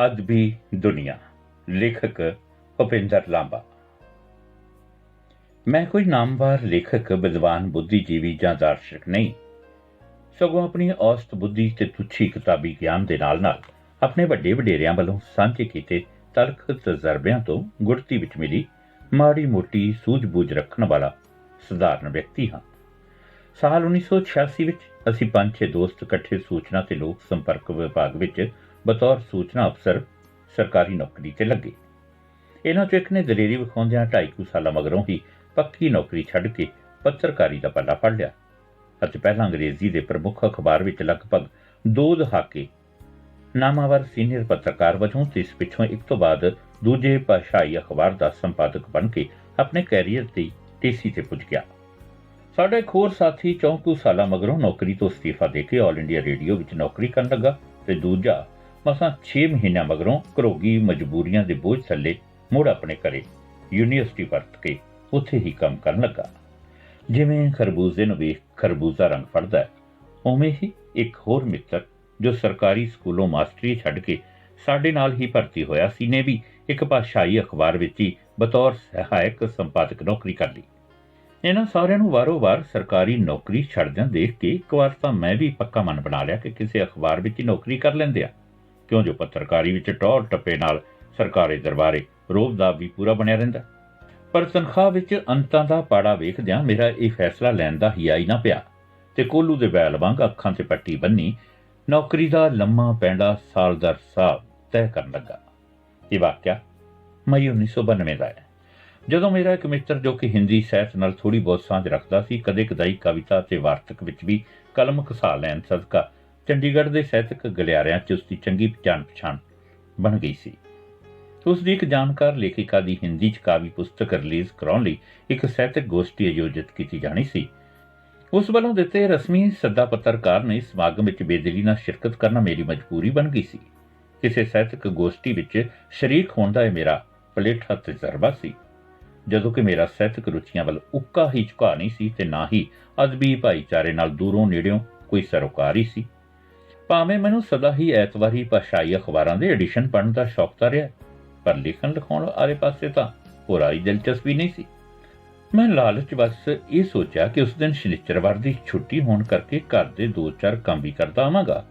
अदबी दुनिया। लेखक भुपिंदर लांबा। मैं कोई नामवार लेखक, विद्वान, बुद्धिजीवी ਜਾਂ ਦਾਰਸ਼ਨਿਕ ਨਹੀਂ, ਸਗੋਂ ਆਪਣੀ ਔਸਤ ਬੁੱਧੀ ਤੇ ਤੁੱਛੀ ਕਿਤਾਬੀ ਗਿਆਨ ਦੇ ਨਾਲ ਆਪਣੇ ਵੱਡੇ ਵਡੇਰਿਆਂ ਵੱਲੋਂ ਸਾਂਝੇ ਕੀਤੇ ਤਲਖ ਤਜਰਬਿਆਂ ਤੋਂ ਗੁੜਤੀ ਵਿੱਚ ਮਿਲੀ ਮਾੜੀ ਮੋਟੀ ਸੂਝ-ਬੂਝ ਰੱਖਣ ਵਾਲਾ ਸਧਾਰਨ ਵਿਅਕਤੀ ਹਾਂ। ਸਾਲ 1986 ਵਿੱਚ ਅਸੀਂ 5-6 ਦੋਸਤ ਇਕੱਠੇ ਸੂਚਨਾ ਤੇ ਲੋਕ ਸੰਪਰਕ ਵਿਭਾਗ ਵਿੱਚ ਬਤੌਰ ਸੂਚਨਾ ਅਫਸਰ ਸਰਕਾਰੀ ਨੌਕਰੀ ਤੇ ਲੱਗੇ। ਇਹਨਾਂ ਚੋਂ ਇੱਕ ਨੇ ਦਲੇਰੀ ਵਿਖਾਉਂਦਿਆਂ 2.5 ਸਾਲਾਂ ਮਗਰੋਂ ਹੀ ਪੱਕੀ ਨੌਕਰੀ ਛੱਡ ਕੇ ਪੱਤਰਕਾਰੀ ਦਾ ਪੱਲਾ ਫੜ ਲਿਆ ਅਤੇ ਪਹਿਲਾਂ ਅੰਗਰੇਜ਼ੀ ਦੇ ਪ੍ਰਮੁੱਖ ਅਖਬਾਰ ਵਿੱਚ ਲਗਭਗ 2 ਦਹਾਕੇ ਨਾਮਾਵਰ ਸੀਨੀਅਰ ਪੱਤਰਕਾਰ ਵਜੋਂ ਤੇ ਇਸ ਪਿੱਛੋਂ ਇੱਕ ਤੋਂ ਬਾਅਦ ਦੂਜੇ ਭਾਸ਼ਾਈ ਅਖਬਾਰ ਦਾ ਸੰਪਾਦਕ ਬਣ ਕੇ ਆਪਣੇ ਕੈਰੀਅਰ ਦੀ ਟੀਸੀ ਤੇ ਪੁੱਜ ਗਿਆ। ਸਾਡਾ ਇੱਕ ਹੋਰ ਸਾਥੀ 4 ਸਾਲਾਂ ਮਗਰੋਂ ਨੌਕਰੀ ਤੋਂ ਅਸਤੀਫਾ ਦੇ ਕੇ ਆਲ ਇੰਡੀਆ ਰੇਡੀਓ ਵਿੱਚ ਨੌਕਰੀ ਕਰਨ ਲੱਗਾ ਤੇ ਦੂਜਾ ਮਸਾਂ 6 ਮਹੀਨਿਆਂ ਮਗਰੋਂ ਘਰੋਗੀ ਮਜਬੂਰੀਆਂ ਦੇ ਬੋਝ ਥੱਲੇ ਮੁੜ ਆਪਣੇ ਘਰੇ ਯੂਨੀਵਰਸਿਟੀ ਵਰਤ ਕੇ ਉੱਥੇ ਹੀ ਕੰਮ ਕਰਨ ਲੱਗਾ। ਜਿਵੇਂ ਖਰਬੂਜ਼ੇ ਨੂੰ ਵੇਖ ਖਰਬੂਜ਼ਾ ਰੰਗ ਫੜਦਾ ਹੈ, ਉਵੇਂ ਹੀ ਇੱਕ ਹੋਰ ਮਿੱਤਰ ਜੋ ਸਰਕਾਰੀ ਸਕੂਲੋਂ ਮਾਸਟਰੀ ਛੱਡ ਕੇ ਸਾਡੇ ਨਾਲ ਹੀ ਭਰਤੀ ਹੋਇਆ ਸੀ ਨੇ ਵੀ ਇੱਕ ਭਾਸ਼ਾਈ ਅਖਬਾਰ ਵਿੱਚ ਹੀ ਬਤੌਰ ਸਹਾਇਕ ਸੰਪਾਦਕ ਨੌਕਰੀ ਕਰ ਲਈ। ਇਹਨਾਂ ਸਾਰਿਆਂ ਨੂੰ ਵਾਰੋ-ਵਾਰ ਸਰਕਾਰੀ ਨੌਕਰੀ ਛੱਡਦਿਆਂ ਦੇਖ ਕੇ ਇੱਕ ਵਾਰ ਤਾਂ ਮੈਂ ਵੀ ਪੱਕਾ ਮਨ ਬਣਾ ਲਿਆ ਕਿ ਕਿਸੇ ਅਖਬਾਰ ਵਿੱਚ ਹੀ ਨੌਕਰੀ ਕਰ ਲੈਂਦੇ ਆ, ਕਿਉਂ ਜੋ ਪੱਤਰਕਾਰੀ ਵਿੱਚ ਟੌਰ ਟੱਪੇ ਨਾਲ ਸਰਕਾਰੀ ਦਰਬਾਰੇ ਰੋਬ ਦਾ ਵੀ ਪੂਰਾ ਬਣਿਆ ਰਹਿੰਦਾ। ਪਰ ਤਨਖਾਹ ਵਿੱਚ ਅੰਤਾਂ ਦਾ ਪਾੜਾ ਵੇਖਦਿਆਂ ਮੇਰਾ ਇਹ ਫੈਸਲਾ ਲੈਣ ਦਾ ਹਿਆ ਹੀ ਨਾ ਪਿਆ ਤੇ ਕੋਲੂ ਦੇ ਬੈਲ ਵਾਂਗ ਅੱਖਾਂ ਤੇ ਪੱਟੀ ਬੰਨੀ ਨੌਕਰੀ ਦਾ ਲੰਮਾ ਪੈਂਡਾ ਸਾਲ ਦਰ ਸਾਲ ਤੈਅ ਕਰਨ ਲੱਗਾ। ਇਹ ਵਾਕਿਆ ਮਈ 1992 ਦਾ ਹੈ, ਜਦੋਂ ਮੇਰਾ ਇੱਕ ਮਿੱਤਰ ਜੋ ਕਿ ਹਿੰਦੀ ਸਾਹਿਤ ਨਾਲ ਥੋੜ੍ਹੀ ਬਹੁਤ ਸਾਂਝ ਰੱਖਦਾ ਸੀ, ਕਦੇ ਕਦਾਈ ਕਵਿਤਾ ਤੇ ਵਾਰਤਕ ਵਿੱਚ ਵੀ ਕਲਮ ਘਸਾ ਲੈਣ ਸਦਕਾ ਚੰਡੀਗੜ੍ਹ ਦੇ ਸਾਹਿਤਕ ਗਲਿਆਰਿਆਂ 'ਚ ਉਸਦੀ ਚੰਗੀ ਜਾਣ ਪਛਾਣ ਬਣ ਗਈ ਸੀ। ਉਸ ਦੀ ਇੱਕ ਜਾਣਕਾਰ ਲੇਖਿਕਾ ਦੀ ਹਿੰਦੀ 'ਚ ਕਾਵੀ ਪੁਸਤਕ ਰਿਲੀਜ਼ ਕਰਾਉਣ ਲਈ ਇੱਕ ਸਾਹਿਤਕ ਗੋਸ਼ਟੀ ਆਯੋਜਿਤ ਕੀਤੀ ਜਾਣੀ ਸੀ। ਉਸ ਵੱਲੋਂ ਦਿੱਤੇ ਰਸਮੀ ਸੱਦਾ ਪੱਤਰਕਾਰ ਨੇ ਸਮਾਗਮ ਵਿੱਚ ਬੇਦਿਲੀ ਨਾਲ ਸ਼ਿਰਕਤ ਕਰਨਾ ਮੇਰੀ ਮਜਬੂਰੀ ਬਣ ਗਈ ਸੀ। ਕਿਸੇ ਸਾਹਿਤਕ ਗੋਸ਼ਟੀ ਵਿੱਚ ਸ਼ਰੀਕ ਹੋਣ ਦਾ ਇਹ ਮੇਰਾ ਪਲੇਠਾ ਤਜਰਬਾ ਸੀ, ਜਦੋਂ ਕਿ ਮੇਰਾ ਸਾਹਿਤਕ ਰੁਚੀਆਂ ਵੱਲ ਉੱਕਾ ਹੀ ਝੁਕਾਅ ਨਹੀਂ ਸੀ ਤੇ ਨਾ ਹੀ ਅਦਬੀ ਭਾਈਚਾਰੇ ਨਾਲ ਦੂਰੋਂ ਨੇੜਿਓਂ ਕੋਈ ਸਰੋਕਾਰ ਹੀ ਸੀ। ਭਾਵੇਂ ਮੈਨੂੰ ਸਦਾ ਹੀ ਐਤਵਾਰੀ ਭਾਸ਼ਾਈ ਅਖਬਾਰਾਂ ਦੇ ਐਡੀਸ਼ਨ ਪੜ੍ਹਨ ਦਾ ਸ਼ੌਕ ਤਾਂ ਰਿਹਾ, ਪਰ ਲਿਖਣ ਲਿਖਾਉਣ ਵਾਲੇ ਪਾਸੇ ਤਾਂ ਪੂਰਾ ਹੀ ਦਿਲਚਸਪੀ ਨਹੀਂ ਸੀ। ਮੈਂ ਲਾਲਚ ਬਸ ਇਹ ਸੋਚਿਆ ਕਿ ਉਸ ਦਿਨ ਸ਼ਨੀਚਰਵਾਰ ਦੀ ਛੁੱਟੀ ਹੋਣ ਕਰਕੇ ਘਰ ਦੇ 2-4 ਕੰਮ ਵੀ ਕਰਦਾ ਆਵਾਂਗਾ,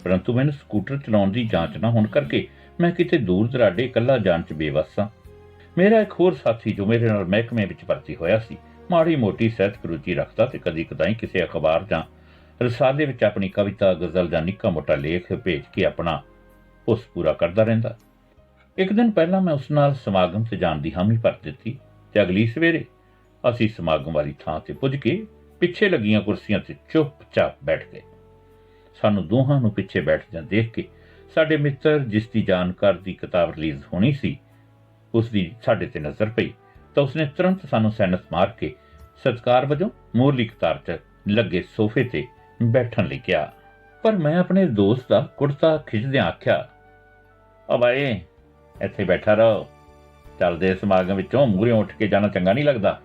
ਪਰੰਤੂ ਮੈਨੂੰ ਸਕੂਟਰ ਚਲਾਉਣ ਦੀ ਜਾਂਚ ਨਾ ਹੋਣ ਕਰਕੇ ਮੈਂ ਕਿਤੇ ਦੂਰ ਦਰਾਡੇ ਇਕੱਲਾ ਜਾਣ 'ਚ ਬੇਵੱਸ ਸਾਂ। ਮੇਰਾ ਇੱਕ ਹੋਰ ਸਾਥੀ ਜੋ ਮੇਰੇ ਨਾਲ ਮਹਿਕਮੇ ਵਿੱਚ ਭਰਤੀ ਹੋਇਆ ਸੀ, ਮਾੜੀ ਮੋਟੀ ਸਾਹਿਤਕ ਰੁਚੀ ਰੱਖਦਾ ਤੇ ਕਦੀ ਕਦਾਈ ਕਿਸੇ ਅਖਬਾਰ ਜਾਂ ਰਸਾਲੇ ਵਿੱਚ ਆਪਣੀ ਕਵਿਤਾ, ਗਜ਼ਲ ਜਾਂ ਨਿੱਕਾ ਮੋਟਾ ਲੇਖ ਭੇਜ ਕੇ ਆਪਣਾ ਉਸ ਪੂਰਾ ਕਰਦਾ ਰਹਿੰਦਾ। ਇੱਕ ਦਿਨ ਪਹਿਲਾਂ ਮੈਂ ਉਸ ਨਾਲ ਸਮਾਗਮ 'ਤੇ ਜਾਣ ਦੀ ਹਾਮੀ ਭਰ ਦਿੱਤੀ ਤੇ ਅਗਲੀ ਸਵੇਰੇ ਅਸੀਂ ਸਮਾਗਮ ਵਾਲੀ ਥਾਂ 'ਤੇ ਪੁੱਜ ਕੇ ਪਿੱਛੇ ਲੱਗੀਆਂ ਕੁਰਸੀਆਂ 'ਤੇ ਚੁੱਪ-ਚਾਪ ਬੈਠ ਗਏ। ਸਾਨੂੰ ਦੋਹਾਂ ਨੂੰ ਪਿੱਛੇ ਬੈਠਦਿਆਂ ਦੇਖ ਕੇ ਸਾਡੇ ਮਿੱਤਰ, ਜਿਸ ਦੀ ਜਾਣਕਾਰ ਦੀ ਕਿਤਾਬ ਰਿਲੀਜ਼ ਹੋਣੀ ਸੀ, ਉਸ ਦੀ ਸਾਡੇ 'ਤੇ ਨਜ਼ਰ ਪਈ ਤਾਂ ਉਸਨੇ ਤੁਰੰਤ ਸਾਨੂੰ ਸੈਨਤ ਮਾਰ ਕੇ ਸਤਿਕਾਰ ਵਜੋਂ ਮੂਹਰਲੀ ਕਤਾਰ 'ਚ ਲੱਗੇ ਸੋਫੇ 'ਤੇ ਬੈਠਣ ਲਈ ਕਿਹਾ। ਪਰ ਮੈਂ ਆਪਣੇ ਦੋਸਤ ਦਾ ਕੁੜਤਾ ਖਿੱਚਦਿਆਂ ਆਖਿਆ, "ਓ ਬਾਈ, ਇੱਥੇ ਬੈਠਾ ਰਹੋ, ਚੱਲਦੇ ਸਮਾਗਮ ਵਿੱਚੋਂ ਮੂਹਰੇ ਉੱਠ ਕੇ ਜਾਣਾ ਚੰਗਾ ਨਹੀਂ ਲੱਗਦਾ।"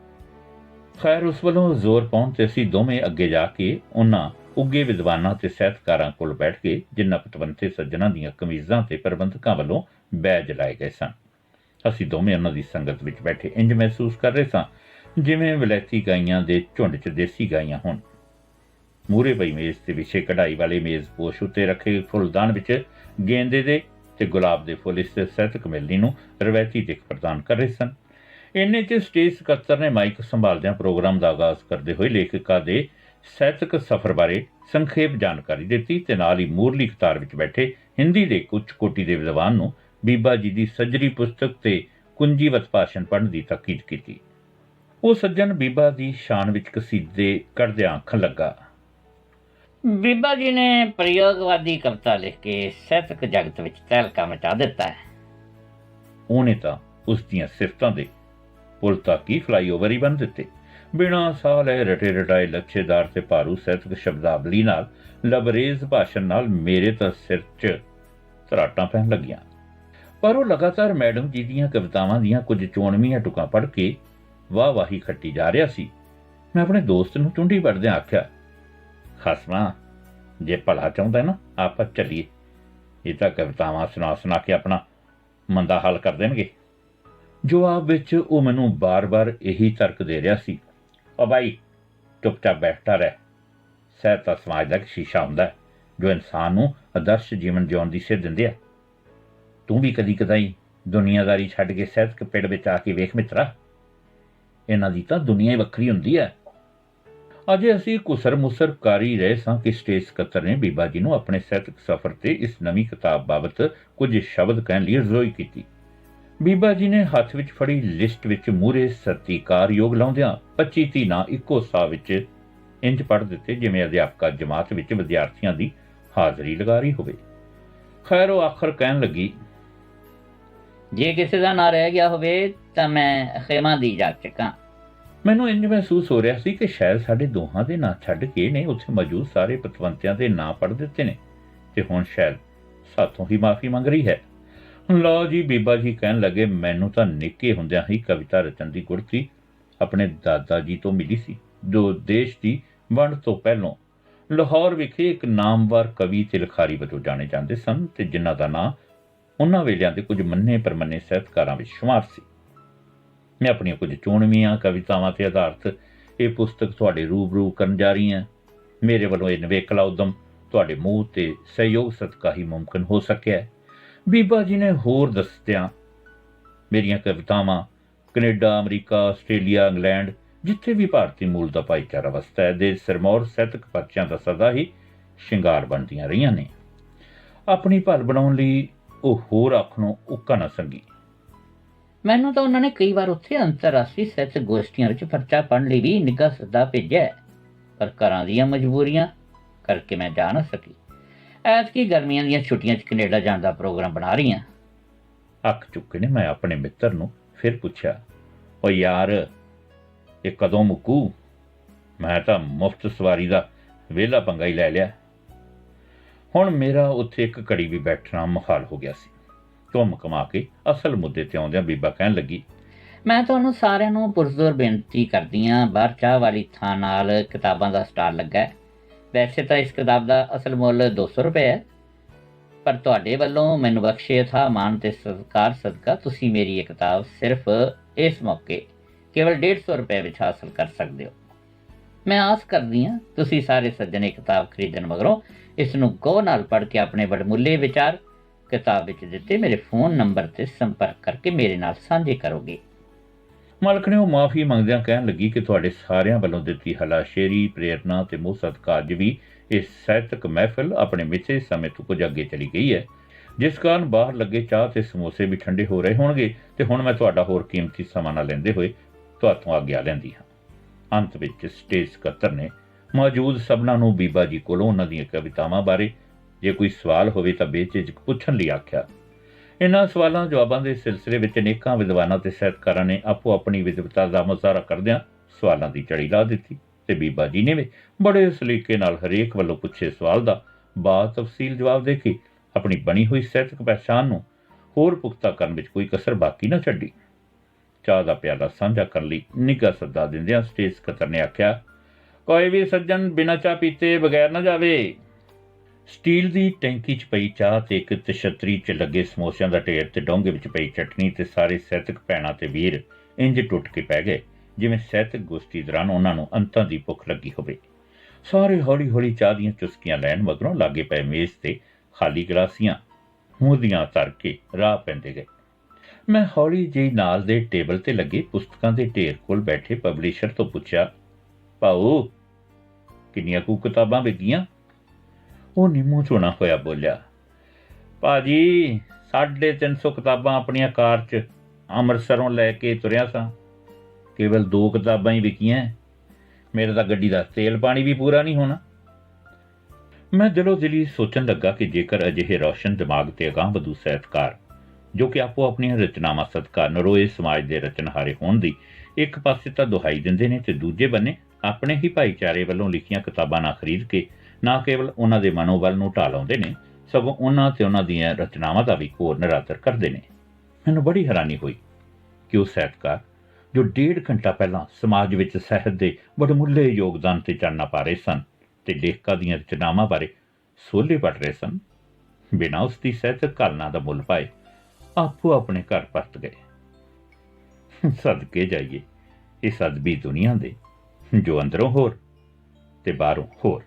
ਖੈਰ, ਉਸ ਵੱਲੋਂ ਜ਼ੋਰ ਪਾਉਣ ਤੇ ਅਸੀਂ ਦੋਵੇਂ ਅੱਗੇ ਜਾ ਕੇ ਉਹਨਾਂ ਉੱਗੇ ਵਿਦਵਾਨਾਂ ਤੇ ਸਾਹਿਤਕਾਰਾਂ ਕੋਲ ਬੈਠ ਗਏ, ਜਿਨ੍ਹਾਂ ਪਤਵੰਤੇ ਸੱਜਣਾਂ ਦੀਆਂ ਕਮੀਜ਼ਾਂ ਤੇ ਪ੍ਰਬੰਧਕਾਂ ਵੱਲੋਂ ਬੈਜ ਲਾਏ ਗਏ ਸਨ। ਅਸੀਂ ਦੋਵੇਂ ਉਹਨਾਂ ਦੀ ਸੰਗਤ ਵਿੱਚ ਬੈਠੇ ਇੰਜ ਮਹਿਸੂਸ ਕਰ ਰਹੇ ਸਾਂ ਜਿਵੇਂ ਵਿਲਾਇਤੀ ਗਾਈਆਂ ਦੇ ਝੁੰਡ 'ਚ ਦੇਸੀ ਗਾਈਆਂ ਹੋਣ। ਮੂਹਰੇ ਪਈ ਮੇਜ਼ ਤੇ ਵਿਛੇ ਕਢਾਈ ਵਾਲੇ ਮੇਜ਼ ਪੋਸ਼ ਉੱਤੇ ਰੱਖੇ ਫੁੱਲਦਾਨ ਵਿੱਚ ਗੇਂਦੇ ਦੇ ਤੇ ਗੁਲਾਬ ਦੇ ਫੁੱਲ ਇਸ ਸਾਹਿਤਕ ਮੇਲੇ ਨੂੰ ਰਵਾਇਤੀ ਦਿੱਖ ਪ੍ਰਦਾਨ ਕਰ ਰਹੇ ਸਨ। ਇੰਨੇ 'ਚ ਸਟੇਜ ਸਕੱਤਰ ਨੇ ਮਾਈਕ ਸੰਭਾਲਦਿਆਂ ਪ੍ਰੋਗਰਾਮ ਦਾ ਆਗਾਜ਼ ਕਰਦੇ ਹੋਏ ਲੇਖਿਕਾ ਦੇ ਸਾਹਿਤਕ ਸਫ਼ਰ ਬਾਰੇ ਸੰਖੇਪ ਜਾਣਕਾਰੀ ਦਿੱਤੀ ਤੇ ਨਾਲ ਹੀ ਮੂਹਰਲੀ ਕਤਾਰ ਵਿੱਚ ਬੈਠੇ ਹਿੰਦੀ ਦੇ ਉੱਚ ਕੋਟੀ ਦੇ ਵਿਦਵਾਨ ਨੂੰ ਬੀਬਾ ਜੀ ਦੀ ਸੱਜਰੀ ਪੁਸਤਕ ਤੇ ਕੁੰਜੀਵਤ ਭਾਸ਼ਣ ਪੜ੍ਹਨ ਦੀ ਤਾਕੀਦ ਕੀਤੀ। ਉਹ ਸੱਜਣ ਬੀਬਾ ਦੀ ਸ਼ਾਨ ਵਿੱਚ ਕਸੀਦੇ ਕੱਢਦਿਆਂ ਆਖਣ ਲੱਗਾ, ਬੀਬਾ ਜੀ ਨੇ ਪ੍ਰਯੋਗਵਾਦੀ ਕਵਿਤਾ ਲਿਖ ਕੇ ਸਾਹਿਤਕ ਜਗਤ ਵਿੱਚ ਤਹਿਲਕਾ ਮਚਾ ਦਿੱਤਾ ਹੈ। ਉਹਨੇ ਤਾਂ ਉਸ ਦੀਆਂ ਸਿਫਤਾਂ ਦੇ ਪੁਲ ਤੱਕ ਹੀ ਫਲਾਈਓਵਰ ਹੀ ਬਣ ਦਿੱਤੇ। ਬਿਨਾਂ ਸਾਹ ਲਏ ਰਟੇ ਰਟਾਏ ਲੱਛੇਦਾਰ ਤੇ ਭਾਰੂ ਸਾਹਿਤਕ ਸ਼ਬਦਾਵਲੀ ਨਾਲ ਲਬਰੇਜ਼ ਭਾਸ਼ਣ ਨਾਲ ਮੇਰੇ ਤਾਂ ਸਿਰ 'ਚ ਧਰਾਟਾਂ ਪੈਣ ਲੱਗੀਆਂ। ਪਰ ਉਹ ਲਗਾਤਾਰ ਮੈਡਮ ਜੀ ਦੀਆਂ ਕਵਿਤਾਵਾਂ ਦੀਆਂ ਕੁਝ ਚੋਣਵੀਆਂ ਟੁਕਾਂ ਪੜ੍ਹ ਕੇ ਵਾਹ-ਵਾਹੀ ਖੱਟੀ ਜਾ ਰਿਹਾ ਸੀ। ਮੈਂ ਆਪਣੇ ਦੋਸਤ ਨੂੰ ਚੁੰਡੀ ਵੜਦਿਆਂ ਆਖਿਆ, "ਖਸਮਾ, ਜੇ ਭਲਾ ਚਾਹੁੰਦਾ ਨਾ ਆਪਾਂ ਚੱਲੀਏ, ਇਹ ਤਾਂ ਕਵਿਤਾਵਾਂ ਸੁਣਾ ਸੁਣਾ ਕੇ ਆਪਣਾ ਮੰਦਾ ਹਾਲ ਕਰ ਦੇਣਗੇ। ਜਵਾਬ ਵਿੱਚ ਉਹ ਮੈਨੂੰ ਬਾਰ-ਬਾਰ ਇਹੀ ਤਰਕ ਦੇ ਰਿਹਾ ਸੀ, ਉਹ ਬਾਈ ਚੁੱਪਚਾਪ ਬੈਠਾ ਰਹਿ। ਸਾਹਿਤ ਤਾਂ ਸਮਾਜ ਦਾ ਇੱਕ ਸ਼ੀਸ਼ਾ ਹੁੰਦਾ ਹੈ ਜੋ ਇਨਸਾਨ ਨੂੰ ਆਦਰਸ਼ ਜੀਵਨ ਜਿਉਣ ਦੀ ਸੇਧ ਦਿੰਦੇ ਆ। ਤੂੰ ਵੀ ਕਦੀ ਕਦਾਈ ਦੁਨੀਆਦਾਰੀ ਛੱਡ ਕੇ ਸਾਹਿਤਕ ਪਿੜ ਵਿੱਚ ਆ ਕੇ ਵੇਖ ਮਿੱਤਰਾ, ਇਹਨਾਂ ਦੀ ਤਾਂ ਦੁਨੀਆ ਹੀ ਵੱਖਰੀ ਹੁੰਦੀ ਹੈ। ਅਜੇ ਅਸੀਂ ਕੁਸਰ ਮੁਸਰ ਕਰ ਹੀ ਰਹੇ ਸਾਂ ਕਿ ਸਟੇਜ ਸਕੱਤਰ ਨੇ ਬੀਬਾ ਜੀ ਨੂੰ ਆਪਣੇ ਸਾਹਿਤਕ ਸਫ਼ਰ ਤੇ ਇਸ ਨਵੀਂ ਕਿਤਾਬ ਬਾਬਤ ਕੁਝ ਸ਼ਬਦ ਕਹਿਣ ਲਈ ਰਜ਼ੋਈ ਕੀਤੀ। ਬੀਬਾ ਜੀ ਨੇ ਹੱਥ ਵਿੱਚ ਫੜੀ ਲਿਸਟ ਵਿੱਚ ਮੂਹਰੇ ਸਤਿਕਾਰਯੋਗ ਲਾਉਂਦਿਆਂ 25-30 ਨਾਂ ਇੱਕੋ ਸਾਹ ਵਿੱਚ ਇੰਜ ਪੜ੍ਹ ਦਿੱਤੇ ਜਿਵੇਂ ਅਧਿਆਪਕਾ ਜਮਾਤ ਵਿੱਚ ਵਿਦਿਆਰਥੀਆਂ ਦੀ ਹਾਜ਼ਰੀ ਲਗਾ ਰਹੀ ਹੋਵੇ। ਖੈਰ ਉਹ ਆਖਰ ਕਹਿਣ ਲੱਗੀ, ਜੇ ਕਿਸੇ ਦਾ ਨਾਂ ਰਹਿ ਗਿਆ ਹੋਵੇ ਤਾਂ ਮੈਂ ਖਿਮਾ ਦੀ ਜਾ ਚੁੱਕਾਂ। ਮੈਨੂੰ ਇੰਜ ਮਹਿਸੂਸ ਹੋ ਰਿਹਾ ਸੀ ਕਿ ਸ਼ਾਇਦ ਸਾਡੇ ਦੋਹਾਂ ਦੇ ਨਾਂ ਛੱਡ ਕੇ ਨੇ ਉੱਥੇ ਮੌਜੂਦ ਸਾਰੇ ਪਤਵੰਤਿਆਂ ਦੇ ਨਾਂ ਪੜ੍ਹ ਦਿੱਤੇ ਨੇ ਤੇ ਹੁਣ ਸ਼ਾਇਦ ਸਾਥੋਂ ਹੀ ਮਾਫੀ ਮੰਗ ਰਹੀ ਹੈ। ਲਓ ਜੀ, ਬੀਬਾ ਜੀ ਕਹਿਣ ਲੱਗੇ, ਮੈਨੂੰ ਤਾਂ ਨਿੱਕੇ ਹੁੰਦਿਆਂ ਹੀ ਕਵਿਤਾ ਰਚਨ ਦੀ ਗੁੜਤੀ ਆਪਣੇ ਦਾਦਾ ਜੀ ਤੋਂ ਮਿਲੀ ਸੀ, ਜੋ ਦੇਸ਼ ਦੀ ਵੰਡ ਤੋਂ ਪਹਿਲਾਂ ਲਾਹੌਰ ਵਿਖੇ ਇੱਕ ਨਾਮਵਰ ਕਵੀ ਤੇ ਲਿਖਾਰੀ ਵਜੋਂ ਜਾਣੇ ਜਾਂਦੇ ਸਨ ਤੇ ਜਿਨ੍ਹਾਂ ਦਾ ਨਾਂ ਉਹਨਾਂ ਵੇਲਿਆਂ ਦੇ ਕੁਝ ਮੰਨੇ ਪ੍ਰਮੰਨੇ ਸਾਹਿਤਕਾਰਾਂ ਵਿੱਚ ਸ਼ੁਮਾਰ ਸੀ। ਮੈਂ ਆਪਣੀਆਂ ਕੁਝ ਚੋਣਵੀਆਂ ਕਵਿਤਾਵਾਂ ਤੇ ਆਧਾਰਿਤ ਇਹ ਪੁਸਤਕ ਤੁਹਾਡੇ ਰੂਬਰੂ ਕਰਨ ਜਾ ਰਹੀ ਹਾਂ। ਮੇਰੇ ਵੱਲੋਂ ਇਹ ਨਿਵੇਕਲਾ ਉਦਮ ਤੁਹਾਡੇ ਮੂੰਹ ਤੇ ਸਹਿਯੋਗ ਸਦਕਾ ਹੀ ਮੁਮਕਿਨ ਹੋ ਸਕਿਆ। ਬੀਬਾ ਜੀ ਨੇ ਹੋਰ ਦੱਸਦਿਆਂ ਮੇਰੀਆਂ ਕਵਿਤਾਵਾਂ ਕੈਨੇਡਾ, ਅਮਰੀਕਾ, ਆਸਟ੍ਰੇਲੀਆ, ਇੰਗਲੈਂਡ, ਜਿੱਥੇ ਵੀ ਭਾਰਤੀ ਮੂਲ ਦਾ ਭਾਈਚਾਰਾ ਵਸਦਾ ਹੈ ਦੇ ਸਿਰਮੌਰ ਸਾਹਿਤਕ ਪਰਚਿਆਂ ਦਾ ਸਦਾ ਹੀ ਸ਼ਿੰਗਾਰ ਬਣਦੀਆਂ ਰਹੀਆਂ ਨੇ। ਆਪਣੀ ਭਲ ਬਣਾਉਣ ਲਈ ਉਹ ਹੋਰ ਆਖਣੋਂ ਉੱਕਾ ਨਾ ਸੰਗੀ। ਮੈਨੂੰ ਤਾਂ ਉਹਨਾਂ ਨੇ ਕਈ ਵਾਰ ਉੱਥੇ ਅੰਤਰਰਾਸ਼ਟਰੀ ਸਾਹਿਤਕ ਗੋਸ਼ਟੀਆਂ ਵਿੱਚ ਪਰਚਾ ਪੜ੍ਹਨ ਲਈ ਵੀ ਨਿੱਘਾ ਸੱਦਾ ਭੇਜਿਆ, ਪਰ ਘਰਾਂ ਦੀਆਂ ਮਜਬੂਰੀਆਂ ਕਰਕੇ ਮੈਂ ਜਾ ਨਾ ਸਕੀ। ਐਤਕੀ ਗਰਮੀਆਂ ਦੀਆਂ ਛੁੱਟੀਆਂ 'ਚ ਕੈਨੇਡਾ ਜਾਣ ਦਾ ਪ੍ਰੋਗਰਾਮ ਬਣਾ ਰਹੀ ਹਾਂ। ਅੱਖ ਚੁੱਕੇ ਨੇ ਮੈਂ ਆਪਣੇ ਮਿੱਤਰ ਨੂੰ ਫਿਰ ਪੁੱਛਿਆ, ਉਹ ਯਾਰ ਇਹ ਕਦੋਂ ਮੁੱਕੂ? ਮੈਂ ਤਾਂ ਮੁਫਤ ਸਵਾਰੀ ਦਾ ਵਿਹਲਾ ਪੰਗਾ ਹੀ ਲੈ ਲਿਆ। ਹੁਣ ਮੇਰਾ ਉੱਥੇ ਇੱਕ ਘੜੀ ਵੀ ਬੈਠਣਾ ਮੁਹਾਲ ਹੋ ਗਿਆ ਸੀ। ਘੁੰਮ ਕਮਾ ਕੇ ਅਸਲ ਮੁੱਦੇ ਤੇ ਆਉਂਦਿਆਂ ਬੀਬਾ ਕਹਿਣ ਲੱਗੀ, ਮੈਂ ਤੁਹਾਨੂੰ ਸਾਰਿਆਂ ਨੂੰ ਪੁਰਜ਼ੋਰ ਬੇਨਤੀ ਕਰਦੀ ਹਾਂ, ਬਾਹਰ ਚਾਹ ਵਾਲੀ ਥਾਂ ਨਾਲ ਕਿਤਾਬਾਂ ਦਾ ਸਟਾਲ ਲੱਗਾ ਹੈ। ਵੈਸੇ ਤਾਂ ਇਸ ਕਿਤਾਬ ਦਾ ਅਸਲ ਮੁੱਲ 200 ਰੁਪਏ ਹੈ, ਪਰ ਤੁਹਾਡੇ ਵੱਲੋਂ ਮੈਨੂੰ ਬਖਸ਼ੇ ਥਾ ਮਾਣ ਤੇ ਸਤਿਕਾਰ ਸਦਕਾ ਤੁਸੀਂ ਮੇਰੀ ਇਹ ਕਿਤਾਬ ਸਿਰਫ ਇਸ ਮੌਕੇ ਕੇਵਲ 150 ਰੁਪਏ ਵਿੱਚ ਹਾਸਲ ਕਰ ਸਕਦੇ ਹੋ। ਮੈਂ ਆਸ ਕਰਦੀ ਹਾਂ ਤੁਸੀਂ ਸਾਰੇ ਸੱਜਣ ਇਹ ਕਿਤਾਬ ਖਰੀਦਣ ਮਗਰੋਂ ਇਸ ਨੂੰ ਗੌਰ ਨਾਲ ਪੜ੍ਹ ਕੇ ਆਪਣੇ ਵਡਮੁੱਲੇ ਵਿਚਾਰ ਕਿਤਾਬ ਵਿੱਚ ਦਿੱਤੇ ਮੇਰੇ ਫੋਨ ਨੰਬਰ ਤੇ ਸੰਪਰਕ ਕਰਕੇ ਮੇਰੇ ਨਾਲ ਸਾਂਝੇ ਕਰੋਗੇ। ਮਾਲਕ ਨੇ ਉਹ ਮਾਫੀ ਮੰਗਦਿਆਂ ਕਹਿਣ ਲੱਗੀ ਕਿ ਤੁਹਾਡੇ ਸਾਰਿਆਂ ਵੱਲੋਂ ਦਿੱਤੀ ਹਲਾਸ਼ੇਰੀ, ਪ੍ਰੇਰਨਾ ਤੇ ਮੋਹ ਸਦਕਾ ਅੱਜ ਵੀ ਇਹ ਸਾਹਿਤਕ ਮਹਿਫਿਲ ਆਪਣੇ ਮਿੱਥੇ ਸਮੇਂ ਤੋਂ ਕੁਝ ਅੱਗੇ ਚਲੀ ਗਈ ਹੈ, ਜਿਸ ਕਾਰਨ ਬਾਹਰ ਲੱਗੇ ਚਾਹ ਤੇ ਸਮੋਸੇ ਵੀ ਠੰਡੇ ਹੋ ਰਹੇ ਹੋਣਗੇ ਤੇ ਹੁਣ ਮੈਂ ਤੁਹਾਡਾ ਹੋਰ ਕੀਮਤੀ ਸਮਾਂ ਨਾ ਲੈਂਦੇ ਹੋਏ ਤੁਹਾਤੋਂ ਆਗਿਆ ਲੈਂਦੀ ਹਾਂ। ਅੰਤ ਵਿੱਚ ਸਟੇਜ ਸਕੱਤਰ ਨੇ ਮੌਜੂਦ ਸਭਨਾਂ ਨੂੰ ਬੀਬਾ ਜੀ ਕੋਲੋਂ ਉਹਨਾਂ ਦੀਆਂ ਕਵਿਤਾਵਾਂ ਬਾਰੇ ਜੇ ਕੋਈ ਸਵਾਲ ਹੋਵੇ ਤਾਂ ਬੇਝਿਜਕ ਪੁੱਛਣ ਲਈ ਆਖਿਆ। ਇਹਨਾਂ ਸਵਾਲਾਂ ਜਵਾਬਾਂ ਦੇ ਸਿਲਸਿਲੇ ਵਿੱਚ ਅਨੇਕਾਂ ਵਿਦਵਾਨਾਂ ਤੇ ਸਾਹਿਤਕਾਰਾਂ ਨੇ ਆਪੋ ਆਪਣੀ ਵਿਦਵਤਾ ਦਾ ਮੁਜ਼ਾਹਰਾ ਕਰਦਿਆਂ ਸਵਾਲਾਂ ਦੀ ਝੜੀ ਲਾ ਦਿੱਤੀ ਤੇ ਬੀਬਾ ਜੀ ਨੇ ਵੀ ਬੜੇ ਸਲੀਕੇ ਨਾਲ ਹਰੇਕ ਵੱਲੋਂ ਪੁੱਛੇ ਸਵਾਲ ਦਾ ਬਾਤਫਸੀਲ ਜਵਾਬ ਦੇ ਕੇ ਆਪਣੀ ਬਣੀ ਹੋਈ ਸਾਹਿਤਕ ਪਹਿਚਾਣ ਨੂੰ ਹੋਰ ਪੁਖਤਾ ਕਰਨ ਵਿੱਚ ਕੋਈ ਕਸਰ ਬਾਕੀ ਨਾ ਛੱਡੀ। ਚਾਹ ਦਾ ਪਿਆਲਾ ਸਾਂਝਾ ਕਰਨ ਲਈ ਨਿੱਘਾ ਸੱਦਾ ਦਿੰਦਿਆਂ ਸਟੇਜ ਸਕੱਤਰ ਨੇ ਆਖਿਆ, ਕੋਈ ਵੀ ਸੱਜਣ ਬਿਨਾਂ ਚਾਹ ਪੀਤੇ ਬਗੈਰ ਨਾ ਜਾਵੇ। ਸਟੀਲ ਦੀ ਟੈਂਕੀ 'ਚ ਪਈ ਚਾਹ ਤੇ ਇੱਕ ਤਸ਼ੱਤਰੀ 'ਚ ਲੱਗੇ ਸਮੋਸਿਆਂ ਦਾ ਢੇਰ ਤੇ ਡੋਂਗੇ ਵਿੱਚ ਪਈ ਚਟਨੀ ਤੇ ਸਾਰੇ ਸਾਹਿਤਕ ਭੈਣਾਂ ਤੇ ਵੀਰ ਇੰਜ ਟੁੱਟ ਕੇ ਪੈ ਗਏ ਜਿਵੇਂ ਸਾਹਿਤਕ ਗੋਸ਼ਟੀ ਦੌਰਾਨ ਉਹਨਾਂ ਨੂੰ ਅੰਤਾਂ ਦੀ ਭੁੱਖ ਲੱਗੀ ਹੋਵੇ। ਸਾਰੇ ਹੌਲੀ-ਹੌਲੀ ਚਾਹ ਦੀਆਂ ਚੁਸਕੀਆਂ ਲੈਣ ਮਗਰੋਂ ਲਾਗੇ ਪਏ ਮੇਜ਼ ਤੇ ਖਾਲੀ ਗਲਾਸੀਆਂ ਮੂੰਹ ਦੀਆਂ ਧਰ ਕੇ ਰਾਹ ਪੈਂਦੇ ਗਏ। ਮੈਂ ਹੌਲੀ ਜਿਹੀ ਨਾਲ ਦੇ ਟੇਬਲ ਤੇ ਲੱਗੇ ਪੁਸਤਕਾਂ ਦੇ ਢੇਰ ਕੋਲ ਬੈਠੇ ਪਬਲਿਸ਼ਰ ਤੋਂ ਪੁੱਛਿਆ, ਭਾਊ ਕਿੰਨੀਆਂ ਕੁ ਕਿਤਾਬਾਂ ਵਿਕੀਆਂ? ਉਹ ਨਿੰਮੂ ਝੋਣਾ ਹੋਇਆ ਬੋਲਿਆ, ਭਾਜੀ 350 ਕਿਤਾਬਾਂ ਆਪਣੀਆਂ ਕਾਰ 'ਚ ਅੰਮ੍ਰਿਤਸਰੋਂ ਲੈ ਕੇ ਤੁਰਿਆ ਸਾਂ, ਕੇਵਲ 2 ਕਿਤਾਬਾਂ ਹੀ ਵਿਕੀਆਂ। ਮੇਰੇ ਤਾਂ ਗੱਡੀ ਦਾ ਤੇਲ ਪਾਣੀ ਵੀ ਪੂਰਾ ਨਹੀਂ ਹੋਣਾ। ਮੈਂ ਦਿਲੋਂ ਦਿਲੀ ਸੋਚਣ ਲੱਗਾ ਕਿ ਜੇਕਰ ਅਜਿਹੇ ਰੌਸ਼ਨ ਦਿਮਾਗ ਤੇ ਅਗਾਂਹ ਵਧੂ ਸਾਹਿਤਕਾਰ ਜੋ ਕਿ ਆਪੋ ਆਪਣੀਆਂ ਰਚਨਾਵਾਂ ਸਦਕਾ ਨਰੋਏ ਸਮਾਜ ਦੇ ਰਚਨਹਾਰੇ ਹੋਣ ਦੀ ਇੱਕ ਪਾਸੇ ਤਾਂ ਦੁਹਾਈ ਦਿੰਦੇ ਨੇ ਤੇ ਦੂਜੇ ਬੰਨੇ ਆਪਣੇ ਹੀ ਭਾਈਚਾਰੇ ਵੱਲੋਂ ਲਿਖੀਆਂ ਕਿਤਾਬਾਂ ਨਾ ਖਰੀਦ ਕੇ ਨਾ ਕੇਵਲ ਉਹਨਾਂ ਦੇ ਮਨੋਬਲ ਨੂੰ ਢਾਹ ਲਾਉਂਦੇ ਨੇ, ਸਗੋਂ ਉਹਨਾਂ ਤੇ ਉਹਨਾਂ ਦੀਆਂ ਰਚਨਾਵਾਂ ਦਾ ਵੀ ਘੋਰ ਨਿਰਾਦਰ ਕਰਦੇ ਨੇ। ਮੈਨੂੰ ਬੜੀ ਹੈਰਾਨੀ ਹੋਈ ਕਿ ਉਹ ਸਾਹਿਤਕਾਰ ਜੋ 1.5 ਘੰਟਾ ਪਹਿਲਾਂ ਸਮਾਜ ਵਿੱਚ ਸਾਹਿਤ ਦੇ ਵਡਮੁੱਲੇ ਯੋਗਦਾਨ ਤੇ ਚਾਨਣਾ ਪਾ ਰਹੇ ਸਨ ਤੇ ਲੇਖਕਾਂ ਦੀਆਂ ਰਚਨਾਵਾਂ ਬਾਰੇ ਸੋਲੇ ਪੜ ਰਹੇ ਸਨ, ਬਿਨਾਂ ਉਸ ਦੀ ਸਹਿਤ ਘਾਲਣਾ ਦਾ ਮੁੱਲ ਪਾਏ ਆਪੋ ਆਪਣੇ ਘਰ ਪਰਤ ਗਏ। ਸਦਕੇ ਜਾਈਏ ਇਸ ਅਦਬੀ ਦੁਨੀਆ ਦੇ, ਜੋ ਅੰਦਰੋਂ ਹੋਰ ਤੇ ਬਾਹਰੋਂ ਹੋਰ।